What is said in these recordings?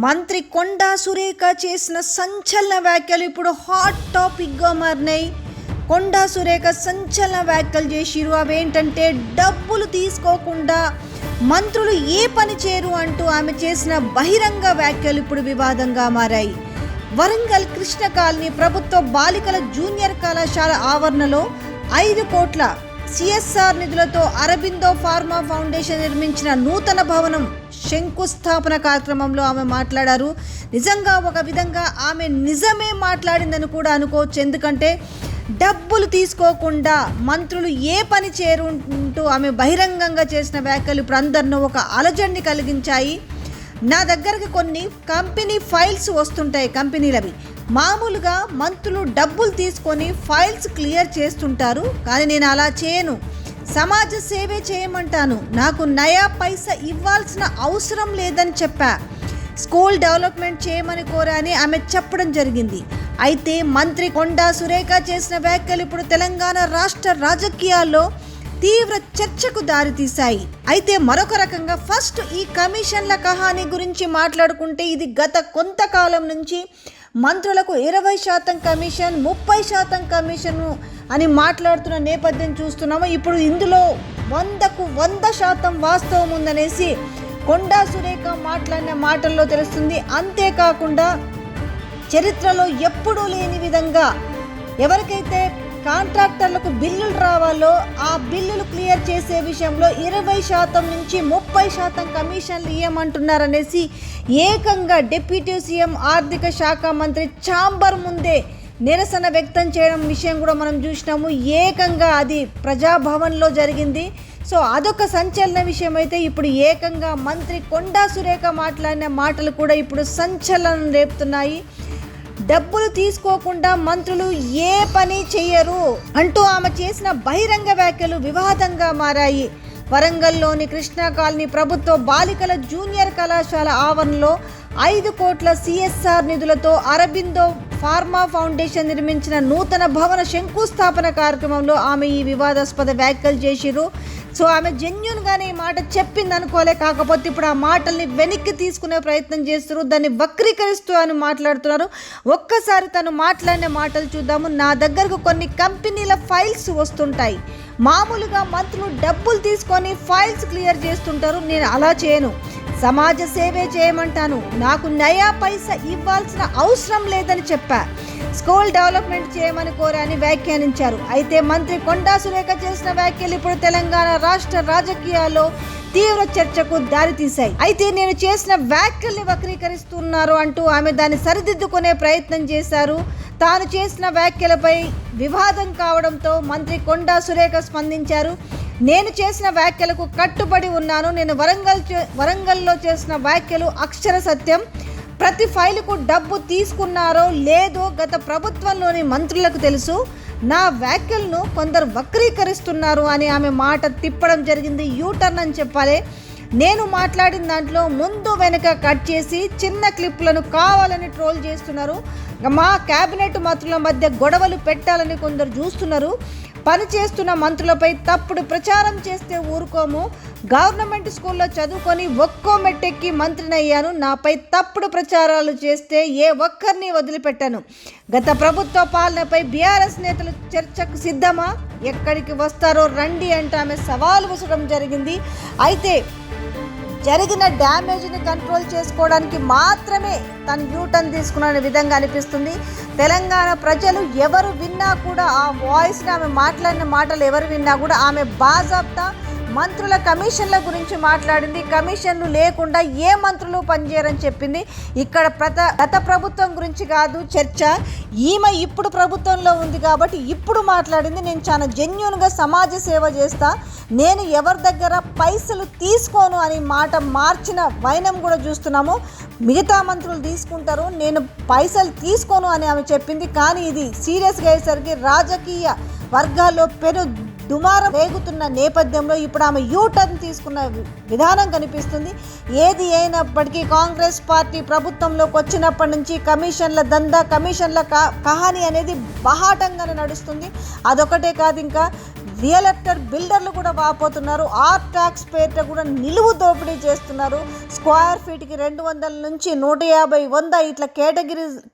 మంత్రి కొండా సురేఖ చేసిన సంచలన వ్యాఖ్యలు ఇప్పుడు హాట్ టాపిక్గా మారినాయి. కొండా సురేఖ సంచలన వ్యాఖ్యలు చేసిరు. అవేంటంటే డబ్బులు తీసుకోకుండా మంత్రులు ఏ పని చేయరు అంటూ ఆమె చేసిన బహిరంగ వ్యాఖ్యలు ఇప్పుడు వివాదంగా మారాయి. వరంగల్ కృష్ణ కాలనీ ప్రభుత్వ బాలికల జూనియర్ కళాశాల ఆవరణలో 5 కోట్ల సిఎస్ఆర్ నిధులతో అరబిందో ఫార్మా ఫౌండేషన్ నిర్మించిన నూతన భవనం శంకుస్థాపన కార్యక్రమంలో ఆమె మాట్లాడారు. నిజంగా ఒక విధంగా ఆమె నిజమే మాట్లాడిందని కూడా అనుకోవచ్చు. ఎందుకంటే డబ్బులు తీసుకోకుండా మంత్రులు ఏ పని చేరుంటూ ఆమె బహిరంగంగా చేసిన వ్యాఖ్యలు ఇప్పుడు అందరినూ ఒక అలజడిని కలిగించాయి. నా దగ్గరకు కొన్ని కంపెనీ ఫైల్స్ వస్తుంటాయి. కంపెనీలవి మామూలుగా మంత్రులు డబ్బులు తీసుకొని ఫైల్స్ క్లియర్ చేస్తుంటారు, కానీ నేను అలా చేయను. సమాజ సేవే చేయమంటాను. నాకు నయా పైసా ఇవ్వాల్సిన అవసరం లేదని చెప్పా. స్కూల్ డెవలప్మెంట్ చేయమని కోరాని ఆమె చెప్పడం జరిగింది. అయితే మంత్రి కొండా సురేఖ చేసిన వ్యాఖ్యలు ఇప్పుడు తెలంగాణ రాష్ట్ర రాజకీయాల్లో తీవ్ర చర్చకు దారితీశాయి. అయితే మరొక రకంగా ఫస్ట్ ఈ కమిషన్ల కహానీ గురించి మాట్లాడుకుంటే ఇది గత కొంతకాలం నుంచి మంత్రులకు 20% కమిషన్ 30% కమిషన్ అని మాట్లాడుతున్న నేపథ్యం చూస్తున్నాము. ఇప్పుడు ఇందులో 100కు 100% వాస్తవం ఉందనేసి కొండా సురేఖ మాట్లాడిన మాటల్లో తెలుస్తుంది. అంతేకాకుండా చరిత్రలో ఎప్పుడూ లేని విధంగా ఎవరికైతే కాంట్రాక్టర్లకు బిల్లులు రావాలో ఆ బిల్లులు క్లియర్ చేసే విషయంలో 20% నుంచి 30% కమిషన్లు ఇవ్వమంటున్నారనేసి ఏకంగా డిప్యూటీ సీఎం ఆర్థిక శాఖ మంత్రి ఛాంబర్ ముందే నిరసన వ్యక్తం చేయడం విషయం కూడా మనం చూసినాము. ఏకంగా అది ప్రజాభవన్లో జరిగింది. సో అదొక సంచలన విషయం. అయితే ఇప్పుడు ఏకంగా మంత్రి కొండా సురేఖ మాట్లాడిన మాటలు కూడా ఇప్పుడు సంచలనం రేపుతున్నాయి. డబ్బులు తీసుకోకుండా మంత్రులు ఏ పని చెయ్యరు అంటూ ఆమె చేసిన బహిరంగ వ్యాఖ్యలు వివాదంగా మారాయి. వరంగల్లోని కృష్ణా కాలనీ ప్రభుత్వ బాలికల జూనియర్ కళాశాల ఆవరణలో 5 కోట్ల సిఎస్ఆర్ నిధులతో అరబిందో ఫార్మా ఫౌండేషన్ నిర్మించిన నూతన భవన శంకుస్థాపన కార్యక్రమంలో ఆమె ఈ వివాదాస్పద వ్యాఖ్యలు చేసిరు. సో ఆమె జెన్యూన్గానే ఈ మాట చెప్పింది అనుకోలే. కాకపోతే ఇప్పుడు ఆ మాటల్ని వెనక్కి తీసుకునే ప్రయత్నం చేస్తారు, దాన్ని వక్రీకరిస్తూ అని మాట్లాడుతున్నారు. ఒక్కసారి తను మాట్లాడిన మాటలు చూద్దాము. నా దగ్గరకు కొన్ని కంపెనీల ఫైల్స్ వస్తుంటాయి. మామూలుగా మంత్రులు డబ్బులు తీసుకొని ఫైల్స్ క్లియర్ చేస్తుంటారు, నేను అలా చేయను. సమాజ సేవే చేయమంటాను. నాకు నయా పైసా ఇవ్వాల్సిన అవసరం లేదని చెప్పా. స్కూల్ డెవలప్మెంట్ చేయమని కోరాని వ్యాఖ్యానించారు. అయితే మంత్రి కొండా సురేఖ చేసిన వ్యాఖ్యలు ఇప్పుడు తెలంగాణ రాష్ట్ర రాజకీయాల్లో తీవ్ర చర్చకు దారితీశాయి. అయితే నేను చేసిన వ్యాఖ్యల్ని వక్రీకరిస్తున్నారు అంటూ ఆమె దాన్ని సరిదిద్దుకునే ప్రయత్నం చేశారు. తాను చేసిన వ్యాఖ్యలపై వివాదం కావడంతో మంత్రి కొండా సురేఖ స్పందించారు. నేను చేసిన వ్యాఖ్యలకు కట్టుబడి ఉన్నాను. నేను వరంగల్లో చేసిన వ్యాఖ్యలు అక్షర సత్యం. ప్రతి ఫైలుకు డబ్బు తీసుకున్నారో లేదో గత ప్రభుత్వంలోని మంత్రులకు తెలుసు. నా వ్యాఖ్యలను కొందరు వక్రీకరిస్తున్నారు అని ఆమె మాట తిప్పడం జరిగింది. యూటర్న్ అని చెప్పాలి. నేను మాట్లాడిన దాంట్లో ముందు వెనక కట్ చేసి చిన్న క్లిప్లను కావాలని ట్రోల్ చేస్తున్నారు. మా కేబినెట్ మంత్రుల మధ్య గొడవలు పెట్టాలని కొందరు చూస్తున్నారు. పని చేస్తున్న మంత్రులపై తప్పుడు ప్రచారం చేస్తే ఊరుకోము. గవర్నమెంట్ స్కూల్లో చదువుకొని ఒక్కో మెట్టెక్కి మంత్రినయ్యాను. నాపై తప్పుడు ప్రచారాలు చేస్తే ఏ ఒక్కరిని వదిలిపెట్టాను. గత ప్రభుత్వ పాలనపై బీఆర్ఎస్ నేతలు చర్చకు సిద్ధమా? ఎక్కడికి వస్తారో రండి అంటూ ఆమె సవాలు విసరడం జరిగింది. అయితే జరిగిన డ్యామేజ్ని కంట్రోల్ చేసుకోవడానికి మాత్రమే తను యూటర్న్ తీసుకున్న విధంగా అనిపిస్తుంది. తెలంగాణ ప్రజలు ఎవరు విన్నా కూడా ఆ వాయిస్ని, ఆమె మాట్లాడిన మాటలు ఎవరు విన్నా కూడా ఆమె బాజాబ్తా మంత్రుల కమిషన్ల గురించి మాట్లాడింది. కమిషన్లు లేకుండా ఏ మంత్రులు పనిచేయరని చెప్పింది. ఇక్కడ గత ప్రభుత్వం గురించి కాదు చర్చ. ఈమె ఇప్పుడు ప్రభుత్వంలో ఉంది కాబట్టి ఇప్పుడు మాట్లాడింది. నేను చాలా జెన్యూన్గా సమాజ సేవ చేస్తా, నేను ఎవరి దగ్గర పైసలు తీసుకోను అని మాట మార్చిన వైనం కూడా చూస్తున్నాము. మిగతా మంత్రులు తీసుకుంటారు, నేను పైసలు తీసుకోను అని ఆమె చెప్పింది. కానీ ఇది సీరియస్గా అయ్యేసరికి రాజకీయ వర్గాల్లో పెను దుమారం రేగుతున్న నేపథ్యంలో ఇప్పుడు ఆమె యూటర్న్ తీసుకున్న విధానం కనిపిస్తుంది. ఏది అయినప్పటికీ కాంగ్రెస్ పార్టీ ప్రభుత్వంలోకి వచ్చినప్పటి నుంచి కమిషన్ల దందా, కమిషన్ల కహానీ అనేది బహాటంగానే నడుస్తుంది. అదొకటే కాదు, ఇంకా రియల్టర్ బిల్డర్లు కూడా వాపోతున్నారు. ఆర్ ట్యాక్స్ పేరిట కూడా నిలువు దోపిడీ చేస్తున్నారు. స్క్వేర్ ఫీట్కి 200 నుంచి 150, 100 ఇట్లా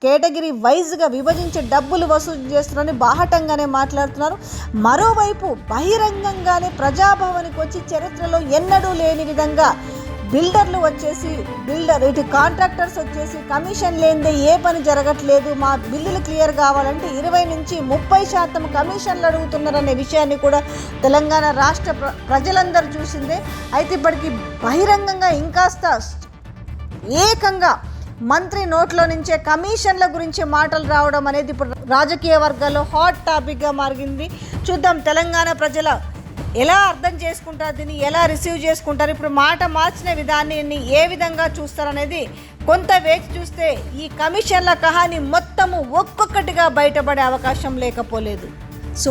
కేటగిరీ వైజ్గా విభజించి డబ్బులు వసూలు చేస్తున్నారని బాహటంగానే మాట్లాడుతున్నారు. మరోవైపు బహిరంగంగానే ప్రజాభవన్కి వచ్చి చరిత్రలో ఎన్నడూ లేని విధంగా బిల్డర్లు వచ్చేసి ఇటు కాంట్రాక్టర్స్ వచ్చేసి కమిషన్ లేనిదే ఏ పని జరగట్లేదు, మా బిల్లులు క్లియర్ కావాలంటే 20 నుంచి 30% కమిషన్లు అడుగుతున్నారనే విషయాన్ని కూడా తెలంగాణ రాష్ట్ర ప్రజలందరూ చూసిందే. అయితే ఇప్పటికీ బహిరంగంగా ఇంకాస్త ఏకంగా మంత్రి నోట్లో నుంచే కమిషన్ల గురించి మాటలు రావడం అనేది ఇప్పుడు రాజకీయ వర్గాల్లో హాట్ టాపిక్గా మారింది. చూద్దాం తెలంగాణ ప్రజల ఎలా అర్థం చేసుకుంటారు, దీన్ని ఎలా రిసీవ్ చేసుకుంటారు, ఇప్పుడు మాట మార్చిన విధానాన్ని ఏ విధంగా చూస్తారనేది కొంత వేచి చూస్తే ఈ కమిషన్ల కహాని మొత్తము ఒక్కొక్కటిగా బయటపడే అవకాశం లేకపోలేదు.